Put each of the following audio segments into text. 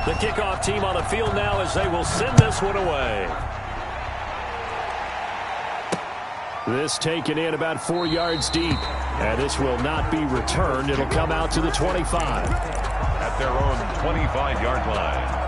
The kickoff team on the field now as they will send this one away. This taken in about 4 yards deep. And this will not be returned. It'll come out to the 25. At their own 25-yard line.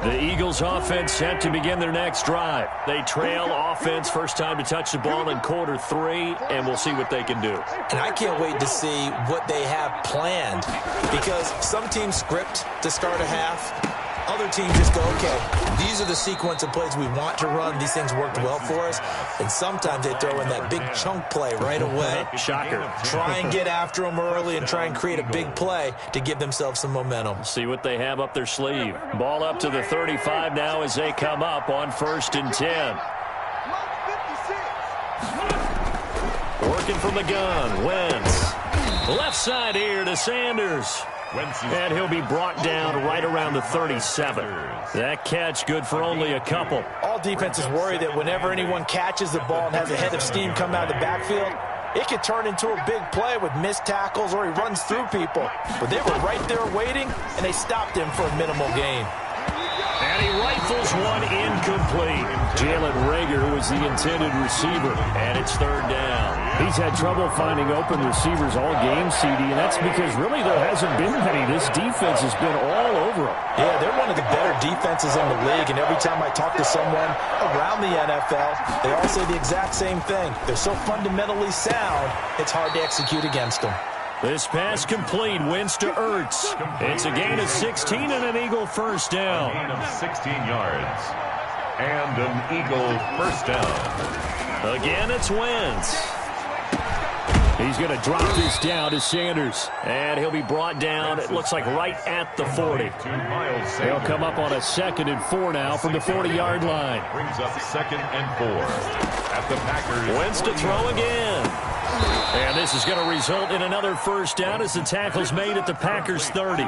The Eagles offense set to begin their next drive. They trail offense first time to touch the ball in quarter 3, and we'll see what they can do. And I can't wait to see what they have planned, because some teams script to start a half. Other teams just go, okay, these are the sequence of plays we want to run. These things worked well for us. And sometimes they throw in that big chunk play right away. Shocker. Try and get after them early and try and create a big play to give themselves some momentum. See what they have up their sleeve. Ball up to the 35 now as they come up on 1st and 10. Working from the gun, Wentz. Left side here to Sanders. And he'll be brought down right around the 37. That catch good for only a couple. All defenses worry that whenever anyone catches the ball and has a head of steam come out of the backfield, it could turn into a big play with missed tackles or he runs through people. But they were right there waiting, and they stopped him for a minimal gain. And he rifles one incomplete. Jalen Reagor was the intended receiver, and it's 3rd down. He's had trouble finding open receivers all game, CD, and that's because really there hasn't been many. This defense has been all over them. Yeah, they're one of the better defenses in the league, and every time I talk to someone around the NFL, they all say the exact same thing. They're so fundamentally sound, it's hard to execute against them. This pass complete, Wentz to Ertz. It's a gain of 16 and an Eagle first down. A gain of 16 yards. And an Eagle first down. Again, it's Wentz. He's going to drop this down to Sanders. And he'll be brought down, it looks like right at the 40. They'll come up on a 2nd and 4 now from the 40-yard line. Brings up 2nd and 4. At the Packers. Wentz to throw again. And this is going to result in another first down as the tackle's made at the Packers 30.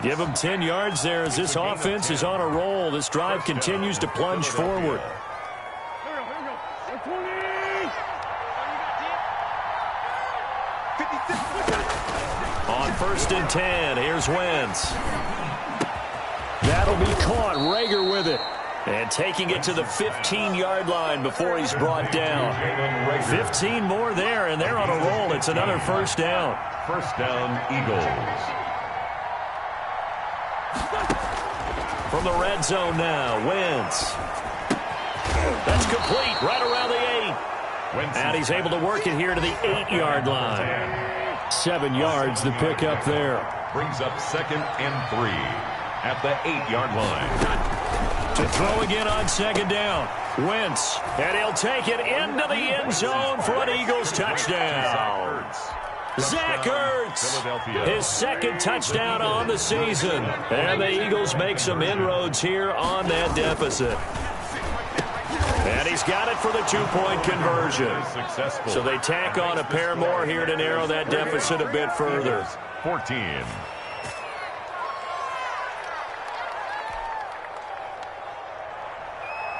Give them 10 yards there as this offense is on a roll. This drive continues to plunge forward. On 1st and 10, here's Wentz. That'll be caught. Reagor with it. And taking it to the 15-yard line before he's brought down. 15 more there, and they're on a roll. It's another first down. First down, Eagles. From the red zone now, Wentz. That's complete right around the 8. And he's able to work it here to the 8-yard line. 7 yards the pick up there. Brings up 2nd and 3 at the 8-yard line. To throw again on 2nd down. Wentz. And he'll take it into the end zone for an Eagles touchdown. Zach Ertz. His 2nd touchdown on the season. And the Eagles make some inroads here on that deficit. And he's got it for the 2-point conversion. So they tack on a pair more here to narrow that deficit a bit further. 14.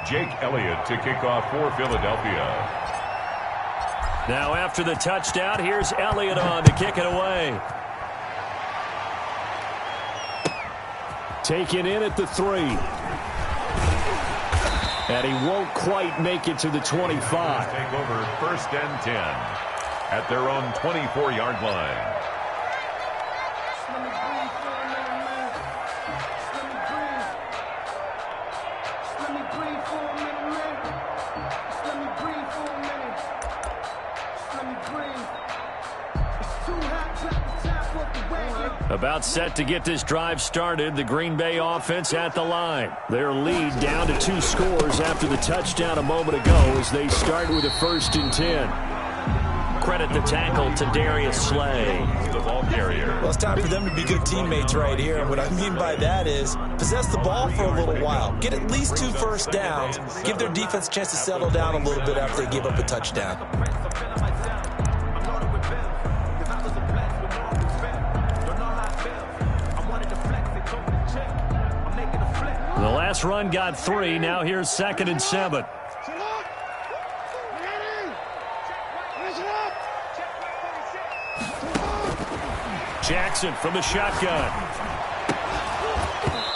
Jake Elliott to kick off for Philadelphia. Now after the touchdown, here's Elliott on to kick it away. Taken in at the 3. And he won't quite make it to the 25. Take over 1st and 10 at their own 24-yard line. About set to get this drive started, the Green Bay offense at the line. Their lead down to 2 scores after the touchdown a moment ago as they start with a 1st and 10. Credit the tackle to Darius Slay. The ball carrier. Well, it's time for them to be good teammates right here. And what I mean by that is possess the ball for a little while. Get at least 2 first downs. Give their defense a chance to settle down a little bit after they give up a touchdown. last run got 3. Now here's 2nd and 7. Jackson from the shotgun.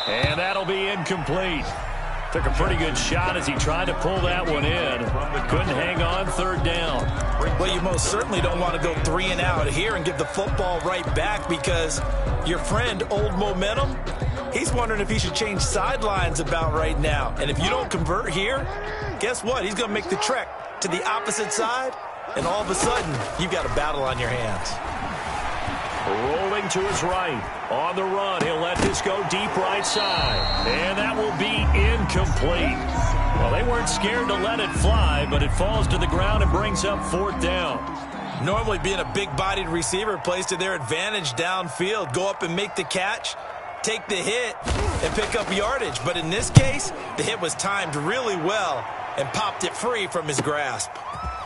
And that'll be incomplete. Took a pretty good shot as he tried to pull that one in. Couldn't hang on 3rd down. Well, you most certainly don't want to go 3 and out here and give the football right back, because your friend, Old Momentum, he's wondering if he should change sidelines about right now. And if you don't convert here, guess what? He's going to make the trek to the opposite side, and all of a sudden, you've got a battle on your hands. Rolling to his right. On the run, he'll let this go deep right side. And that will be incomplete. Well, they weren't scared to let it fly, but it falls to the ground and brings up 4th down. Normally, being a big-bodied receiver plays to their advantage downfield. Go up and make the catch, take the hit, and pick up yardage. But in this case, the hit was timed really well and popped it free from his grasp.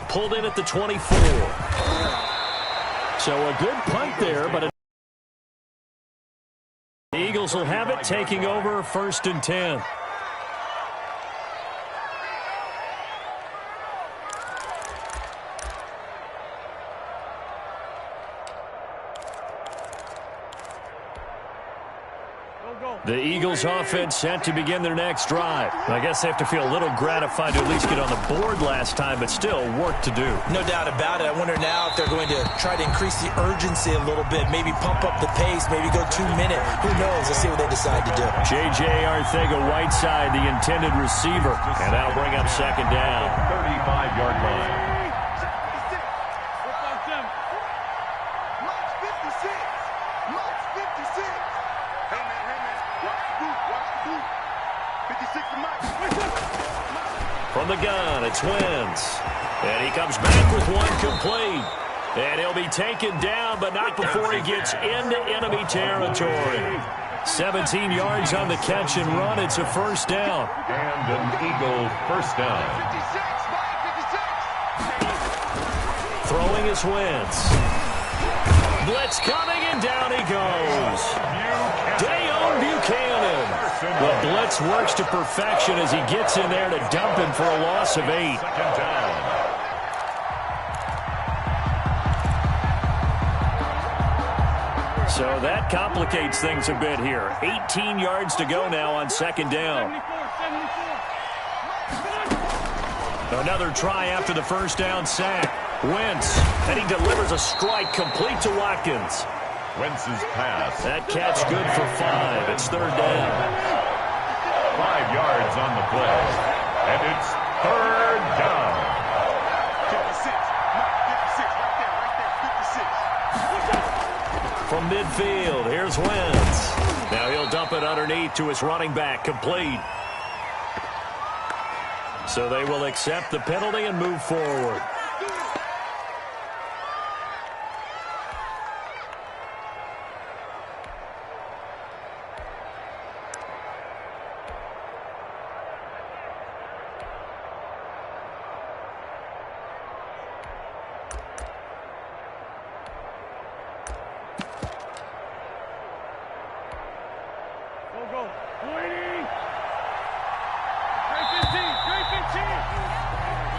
Pulled in at the 24. So a good punt there, but the Eagles will have it, taking over 1st and 10. The Eagles offense set to begin their next drive. I guess they have to feel a little gratified to at least get on the board last time, but still work to do. No doubt about it. I wonder now if they're going to try to increase the urgency a little bit, maybe pump up the pace, maybe go 2-minute. Who knows? Let's see what they decide to do. J.J. Arcega-Whiteside, the intended receiver, and that'll bring up 2nd down. 35-yard line. From the gun, it's Wentz. And he comes back with one complete. And he'll be taken down, but not before he gets into enemy territory. 17 yards on the catch and run. It's a 1st down. And an Eagle 1st down. Throwing is Wentz. Blitz coming, and down he goes. Dayon Buchanan. The blitz works to perfection as he gets in there to dump him for a loss of 8. 2nd down. So that complicates things a bit here. 18 yards to go now on 2nd down. Another try after the 1st down sack. Wentz, and he delivers a strike complete to Watkins. Wentz's pass. That catch good for 5. It's 3rd down. 5 yards on the play. And it's 3rd down. 56, from midfield, here's Wentz. Now he'll dump it underneath to his running back, complete. So they will accept the penalty and move forward.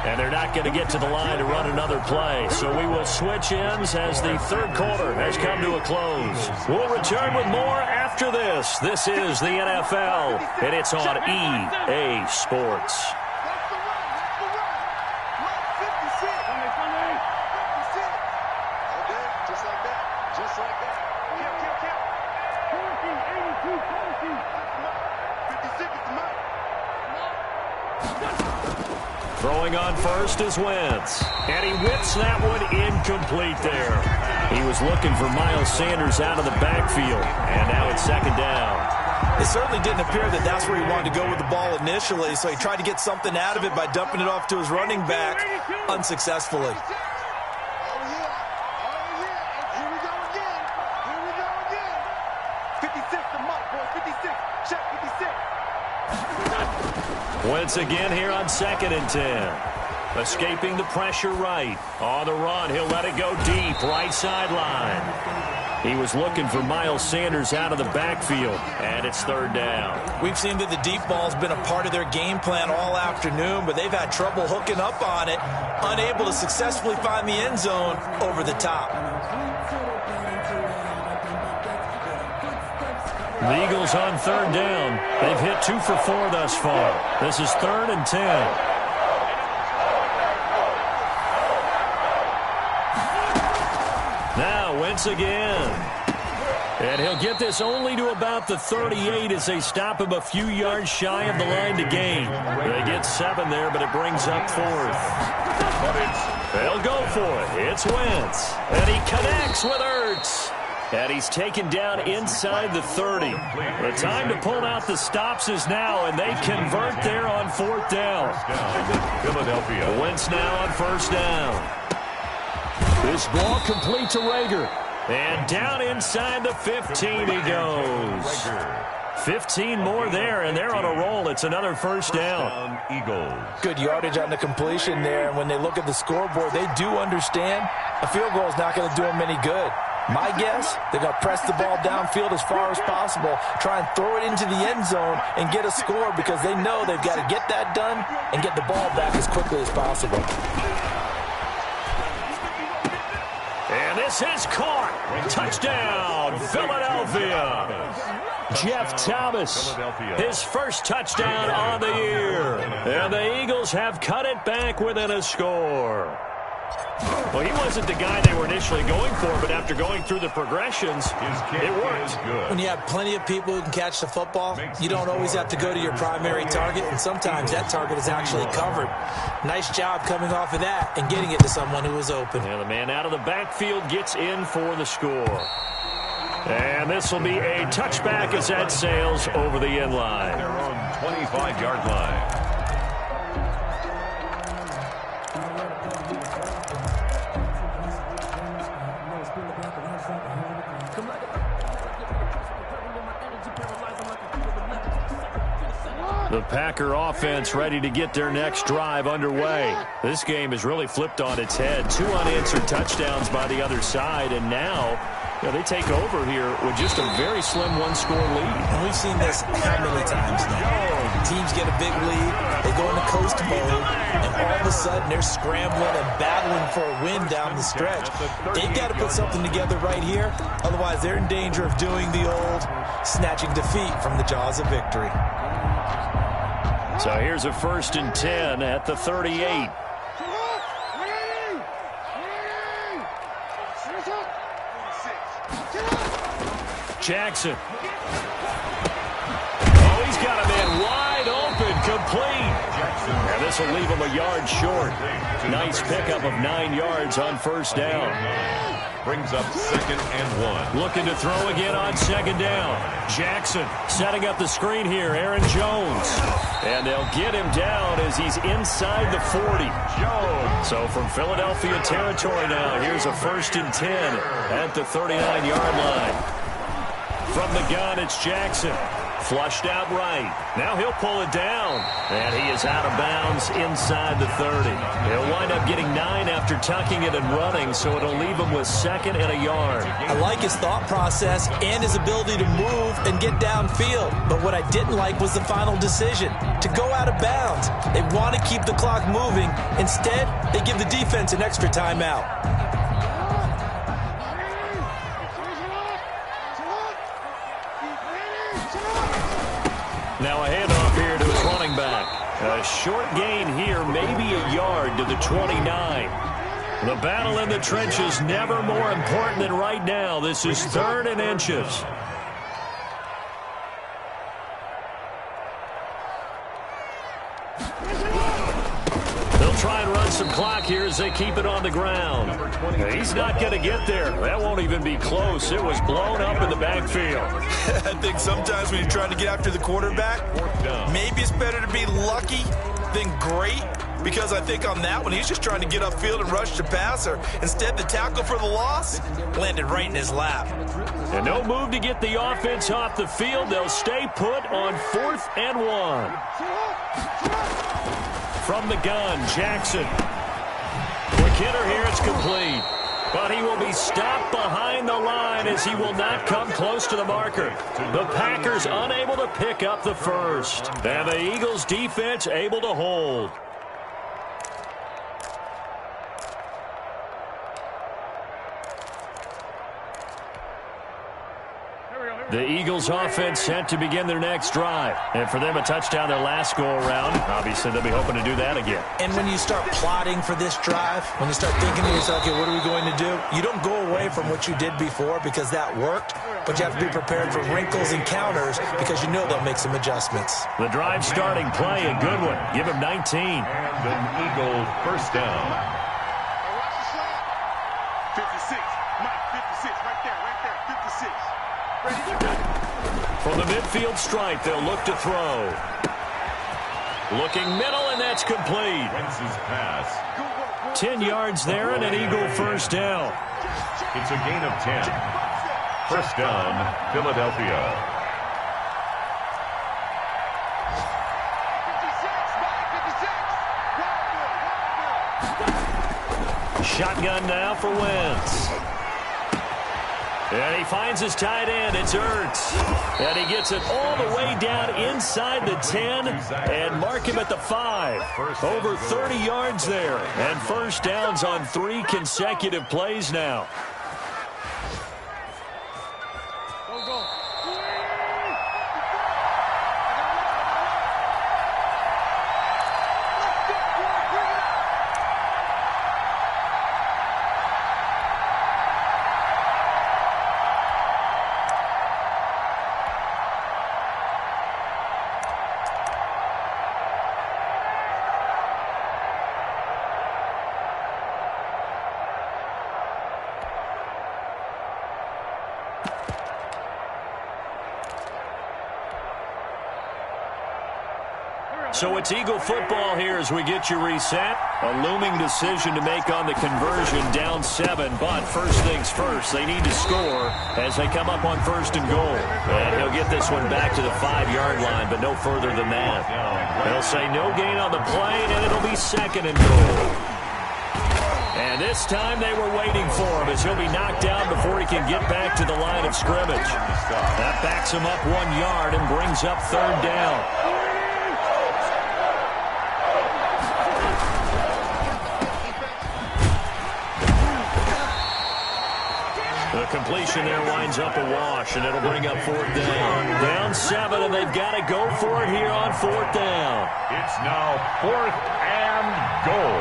And they're not going to get to the line to run another play. So we will switch ends as the 3rd quarter has come to a close. We'll return with more after this. This is the NFL, and it's on EA Sports. Throwing on first is Wentz. And he whips that one incomplete there. He was looking for Miles Sanders out of the backfield. And now it's 2nd down. It certainly didn't appear that that's where he wanted to go with the ball initially, so he tried to get something out of it by dumping it off to his running back unsuccessfully. Wentz again here on 2nd and 10. Escaping the pressure right. On the run, he'll let it go deep, right sideline. He was looking for Miles Sanders out of the backfield, and it's third down. We've seen that the deep ball's been a part of their game plan all afternoon, but they've had trouble hooking up on it, unable to successfully find the end zone over the top. The Eagles on third down. They've hit 2 for 4 thus far. This is 3rd and 10. Now Wentz again. And he'll get this only to about the 38 as they stop him a few yards shy of the line to gain. They get 7 there, but it brings up 4th. They'll go for it. It's Wentz. And he connects with Ertz. And he's taken down inside the 30. The time to pull out the stops is now, and they convert there on 4th down. Philadelphia. Wentz now on 1st down. This ball complete to Rager. And down inside the 15 he goes. 15 more there, and they're on a roll. It's another 1st down. Eagles. Good yardage on the completion there, and when they look at the scoreboard, they do understand a field goal is not going to do them any good. My guess, they're going to press the ball downfield as far as possible, try and throw it into the end zone and get a score because they know they've got to get that done and get the ball back as quickly as possible. And this is caught. Touchdown, Philadelphia. Jeff Thomas, his first touchdown on the year. And the Eagles have cut it back within a score. Well, he wasn't the guy they were initially going for, but after going through the progressions, it worked. When you have plenty of people who can catch the football, you don't always have to go to your primary target, and sometimes that target is actually covered. Nice job coming off of that and getting it to someone who was open. And the man out of the backfield gets in for the score. And this will be a touchback as that sails over the end line. Their own 25-yard line. The Packer offense ready to get their next drive underway. This game has really flipped on its head. 2 unanswered touchdowns by the other side, and now they take over here with just a very slim one-score lead. And we've seen this how many times now? Teams get a big lead, they go into coast mode, and all of a sudden they're scrambling and battling for a win down the stretch. They've got to put something together right here, otherwise they're in danger of doing the old snatching defeat from the jaws of victory. So here's a 1st and 10 at the 38. Jackson. Oh, he's got a man wide open, complete. And this will leave him a yard short. Nice pickup of 9 yards on 1st down. Brings up 2nd and 1. Looking to throw again on 2nd down. Jackson setting up the screen here. Aaron Jones. And they'll get him down as he's inside the 40. Jones. So from Philadelphia territory now, here's a 1st and 10 at the 39-yard line. From the gun, it's Jackson. Flushed out right. Now he'll pull it down. And he is out of bounds inside the 30. He'll wind up getting 9 after tucking it and running, so it'll leave him with 2nd and a yard. I like his thought process and his ability to move and get downfield. But what I didn't like was the final decision, to go out of bounds. They want to keep the clock moving. Instead, they give the defense an extra timeout. Now a handoff here to his running back. A short gain here, maybe a yard to the 29. The battle in the trenches never more important than right now. This is 3rd and inches. They'll try and run some clock here as they keep it on the ground. He's not going to get there. That won't even be close. It was blown up in the backfield. I think sometimes when you're trying to get after the quarterback, maybe it's better to be lucky than great, because I think on that one, he's just trying to get upfield and rush the passer. Instead, the tackle for the loss landed right in his lap. And no move to get the offense off the field. They'll stay put on 4th and 1. From the gun, Jackson. Quick hitter here, it's complete. But he will be stopped behind the line as he will not come close to the marker. The Packers unable to pick up the first. And the Eagles defense able to hold. The Eagles offense set to begin their next drive. And for them, a touchdown their last go-around. Obviously, they'll be hoping to do that again. And when you start plotting for this drive, when you start thinking to yourself, okay, what are we going to do? You don't go away from what you did before because that worked, but you have to be prepared for wrinkles and counters because you know they'll make some adjustments. The drive starting play, a good one. Give him 19. And an Eagle first down. 56. Mike, 56. Right there. 56. From the midfield stripe, they'll look to throw. Looking middle, and that's complete. Wentz's pass. 10 yards there and an Eagle first down. It's a gain of 10. First down, Philadelphia. Shotgun now for Wentz. And he finds his tight end. It's Ertz. And he gets it all the way down inside the 10 and mark him at the 5. Over 30 yards there. And first downs on 3 consecutive plays now. So it's Eagle football here as we get you reset. A looming decision to make on the conversion, down 7. But first things first, they need to score as they come up on first and goal. And he'll get this one back to the 5-yard line, but no further than that. They'll say no gain on the play, and it'll be second and goal. And this time they were waiting for him as he'll be knocked down before he can get back to the line of scrimmage. That backs him up 1 yard and brings up third down. The completion there winds up a wash, and it'll bring up fourth down. Down 7, and they've got to go for it here on fourth down. It's now 4th and goal.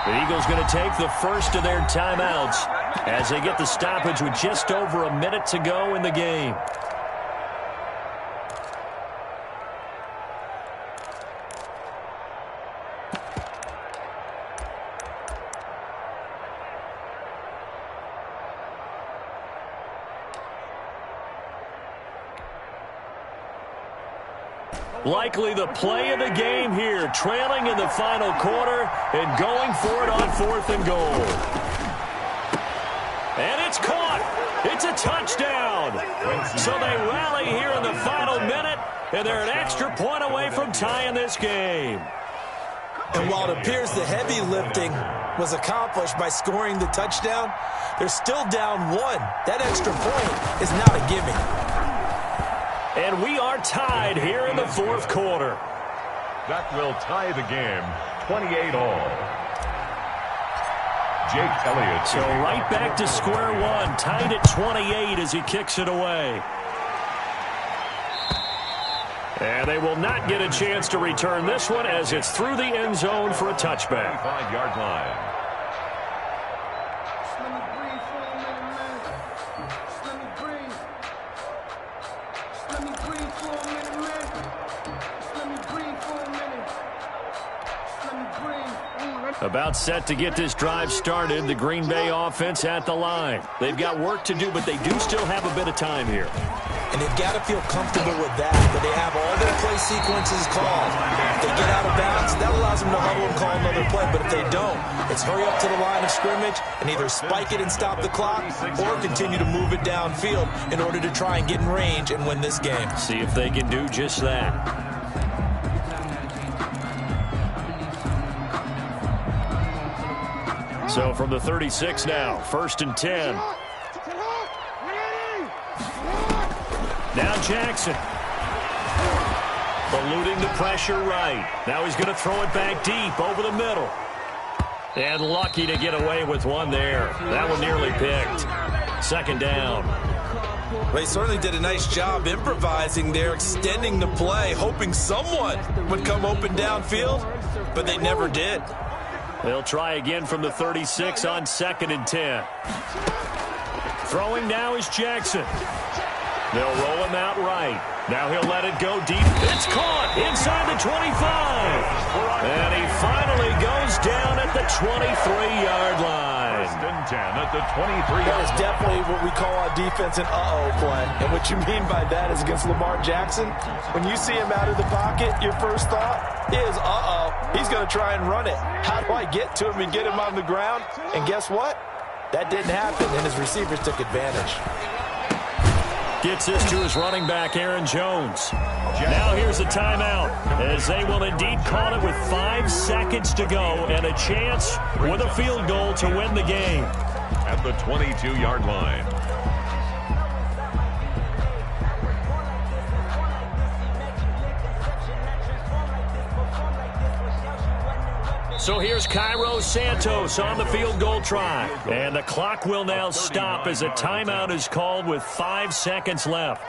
The Eagles going to take the first of their timeouts as they get the stoppage with just over a minute to go in the game. Likely the play of the game here, trailing in the final quarter and going for it on fourth and goal. And it's caught. It's a touchdown. So they rally here in the final minute, and they're an extra point away from tying this game. And while it appears the heavy lifting was accomplished by scoring the touchdown, they're still down 1. That extra point is not a gimme. And we are tied here in the fourth quarter. That will tie the game, 28-all. Jake Elliott. So right back to square one, tied at 28 as he kicks it away. And they will not get a chance to return this one as it's through the end zone for a touchback. 5-yard line. About set to get this drive started, the Green Bay offense at the line. They've got work to do, but they do still have a bit of time here. And they've got to feel comfortable with that, but they have all their play sequences called. If they get out of bounds, that allows them to huddle and call another play, but if they don't, it's hurry up to the line of scrimmage and either spike it and stop the clock or continue to move it downfield in order to try and get in range and win this game. See if they can do just that. So from the 36 now, 1st and 10. Now Jackson. Eluding the pressure right. Now he's going to throw it back deep over the middle. And lucky to get away with one there. That one nearly picked. 2nd down. They certainly did a nice job improvising there, extending the play, hoping someone would come open downfield, but they never did. They'll try again from the 36 on 2nd and 10. Throwing now is Jackson. They'll roll him out right. Now he'll let it go deep. It's caught inside the 25. And he finally goes down at the 23-yard line. 1st and 10 at the 23-yard line. That is definitely what we call a defense and uh-oh play. And what you mean by that is against Lamar Jackson, when you see him out of the pocket, your first thought is, uh-oh, he's going to try and run it. How do I get to him and get him on the ground? And guess what? That didn't happen, and his receivers took advantage. Gets this to his running back, Aaron Jones. Now here's a timeout, as they will indeed call it with 5 seconds to go and a chance with a field goal to win the game. At the 22-yard line. So here's Cairo Santos on the field goal try. And the clock will now stop as a timeout is called with 5 seconds left.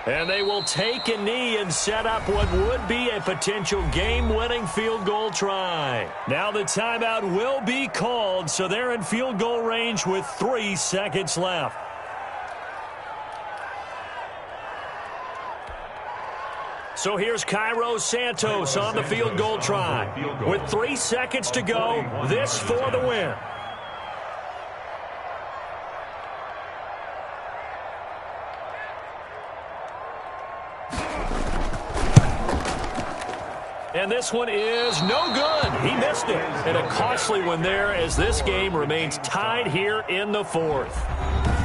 And they will take a knee and set up what would be a potential game-winning field goal try. Now the timeout will be called, so they're in field goal range with 3 seconds left. So here's Cairo Santos on the field goal try. With 3 seconds to go, this for the win. And this one is no good. He missed it. And a costly one there as this game remains tied here in the 4th.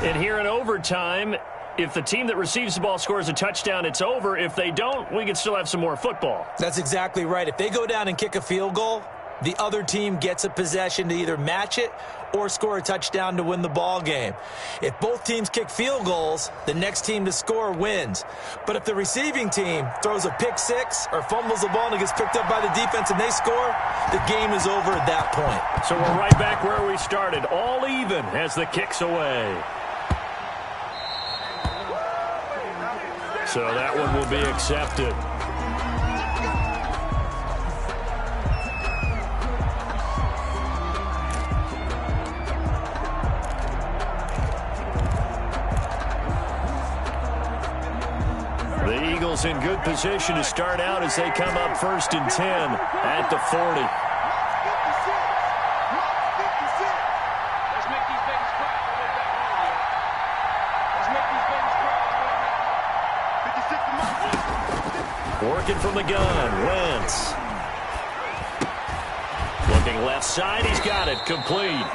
And here in overtime, if the team that receives the ball scores a touchdown, it's over. If they don't, we can still have some more football. That's exactly right. If they go down and kick a field goal, the other team gets a possession to either match it or score a touchdown to win the ball game. If both teams kick field goals, the next team to score wins. But if the receiving team throws a pick six or fumbles the ball and it gets picked up by the defense and they score, the game is over at that point. So we're right back where we started, all even as the kick's away. So that one will be accepted. The Eagles in good position to start out as they come up 1st and 10 at the 40. Working from the gun, Wentz. Looking left side, he's got it, complete.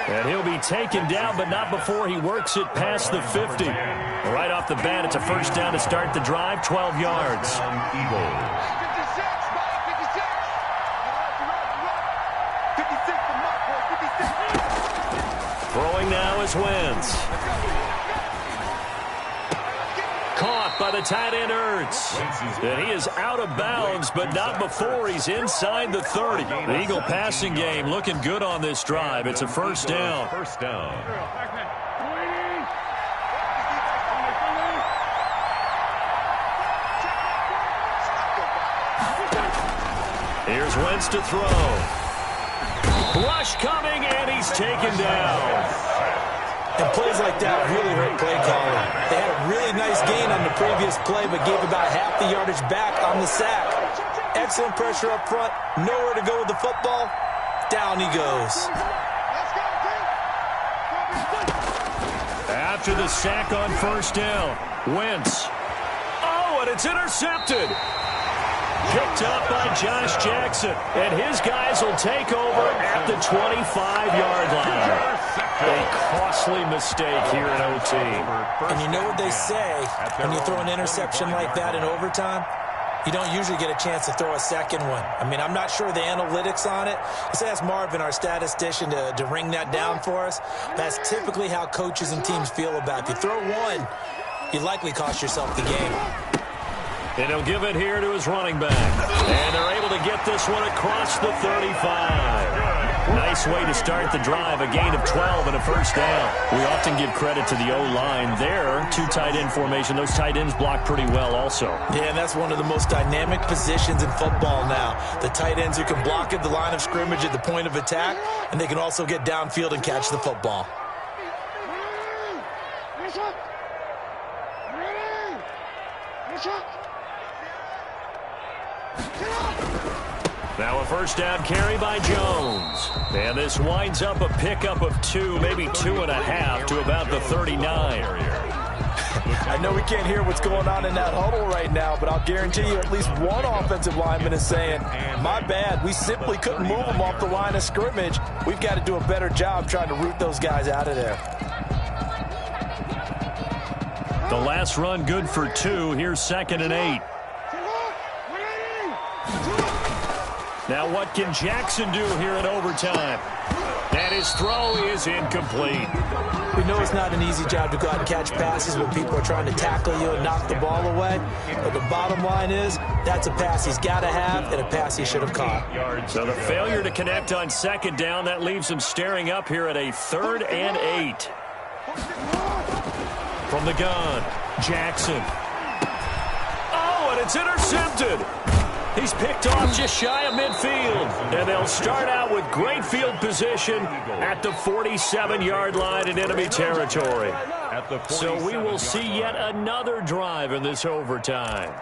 And he'll be taken down, but not before he works it past the 50. Right off the bat, it's a first down to start the drive, 12 yards. Throwing now is Wentz. Caught by the tight end Ertz. And he is out of bounds, but not before he's inside the 30. The Eagle passing game looking good on this drive. It's a first down. First down. Here's Wentz to throw. Rush coming, and he's taken down. And plays like that really hurt play calling. They had a really nice gain on the previous play, but gave about half the yardage back on the sack. Excellent pressure up front. Nowhere to go with the football. Down he goes. After the sack on first down, Wentz. Oh, and it's intercepted. Picked up by Josh Jackson. And his guys will take over at the 25-yard line. A costly mistake here in OT. And you know what they say when you throw an interception like that in overtime? You don't usually get a chance to throw a second one. I mean, I'm not sure the analytics on it. Let's ask Marvin, our statistician, to ring that down for us. That's typically how coaches and teams feel about it. If you throw one, you likely cost yourself the game. And he'll give it here to his running back. And they're able to get this one across the 35. Nice way to start the drive, a gain of 12 and a first down. We often give credit to the O-line there. Two tight end formation. Those tight ends block pretty well also. Yeah, and that's one of the most dynamic positions in football now. The tight ends who can block at the line of scrimmage at the point of attack, and they can also get downfield and catch the football. Now a first down carry by Jones. And this winds up a pickup of 2, maybe 2.5 to about the 39. I know we can't hear what's going on in that huddle right now, but I'll guarantee you at least one offensive lineman is saying, my bad, we simply couldn't move them off the line of scrimmage. We've got to do a better job trying to root those guys out of there. The last run good for 2. Here's 2nd and 8. Now what can Jackson do here in overtime? And his throw is incomplete. We know it's not an easy job to go out and catch passes when people are trying to tackle you and knock the ball away. But the bottom line is, that's a pass he's got to have and a pass he should have caught. So the failure to connect on 2nd down, that leaves him staring up here at a 3rd and 8. From the gun, Jackson. Oh, and it's intercepted. He's picked off just shy of midfield. And they'll start out with great field position at the 47-yard line in enemy territory. So we will see yet another drive in this overtime.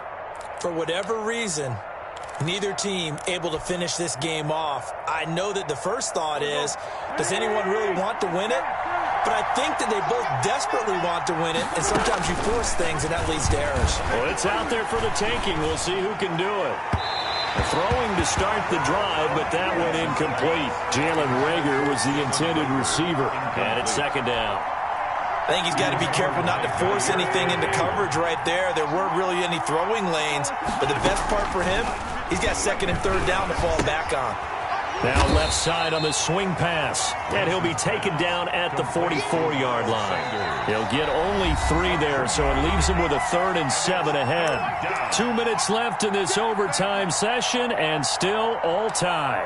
For whatever reason, neither team able to finish this game off. I know that the first thought is, does anyone really want to win it? But I think that they both desperately want to win it, and sometimes you force things, and that leads to errors. Well, it's out there for the taking. We'll see who can do it. Throwing to start the drive, but that went incomplete. Jalen Reagor was the intended receiver, and it's 2nd down. I think he's got to be careful not to force anything into coverage right there. There weren't really any throwing lanes, but the best part for him, he's got 2nd and 3rd down to fall back on. Now left side on the swing pass, and he'll be taken down at the 44-yard line. He'll get only 3 there, so it leaves him with a 3rd and 7 ahead. 2 minutes left in this overtime session, and still all tied.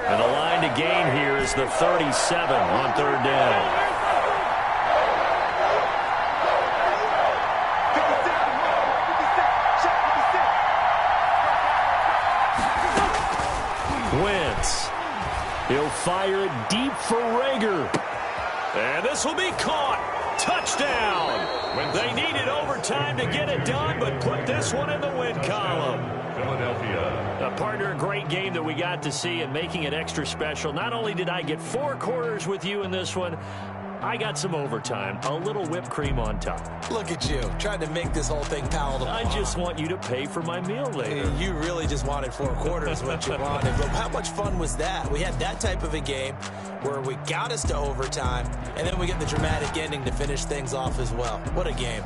And the line to gain here is the 37 on 3rd down. Wentz. He'll fire it deep for Reagor. And this will be caught. Touchdown. They needed overtime to get it done, but put this one in the win column. Philadelphia. Partner, a great game that we got to see, and making it extra special. Not only did I get 4 quarters with you in this one, I got some overtime, a little whipped cream on top. Look at you, trying to make this whole thing palatable. I just want you to pay for my meal later. You really just wanted 4 quarters, what you wanted. But how much fun was that? We had that type of a game where we got us to overtime, and then we get the dramatic ending to finish things off as well. What a game.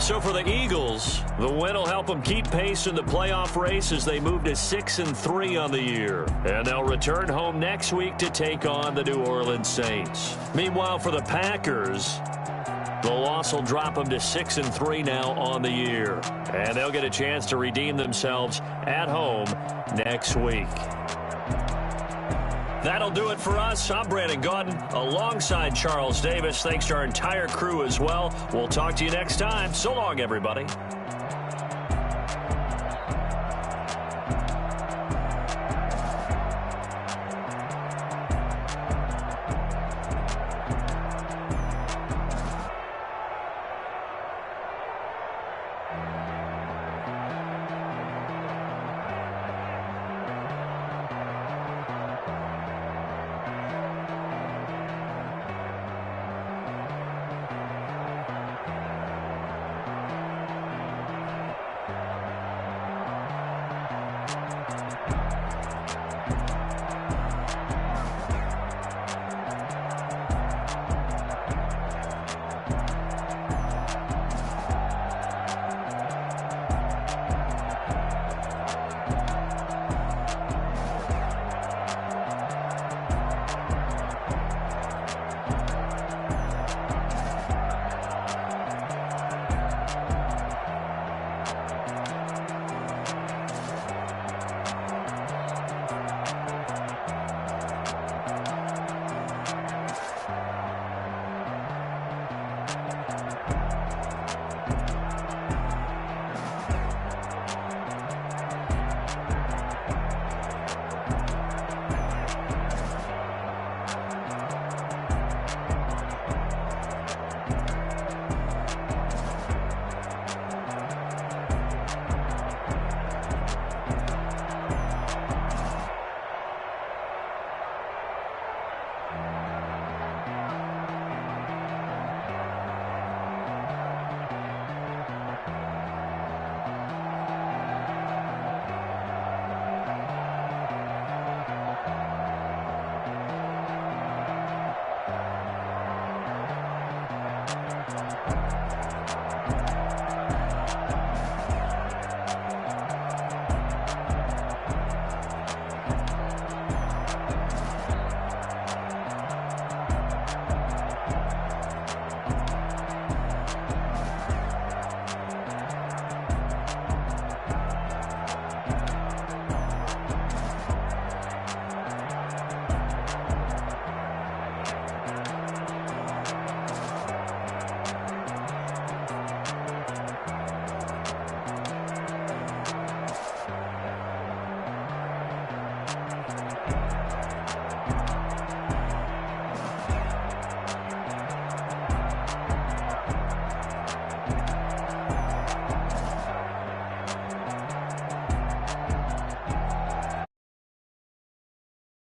So for the Eagles, the win will help them keep pace in the playoff race as they move to 6-3 on the year. And they'll return home next week to take on the New Orleans Saints. Meanwhile, for the Packers, the loss will drop them to 6-3 now on the year. And they'll get a chance to redeem themselves at home next week. That'll do it for us. I'm Brandon Gaudin alongside Charles Davis. Thanks to our entire crew as well. We'll talk to you next time. So long, everybody.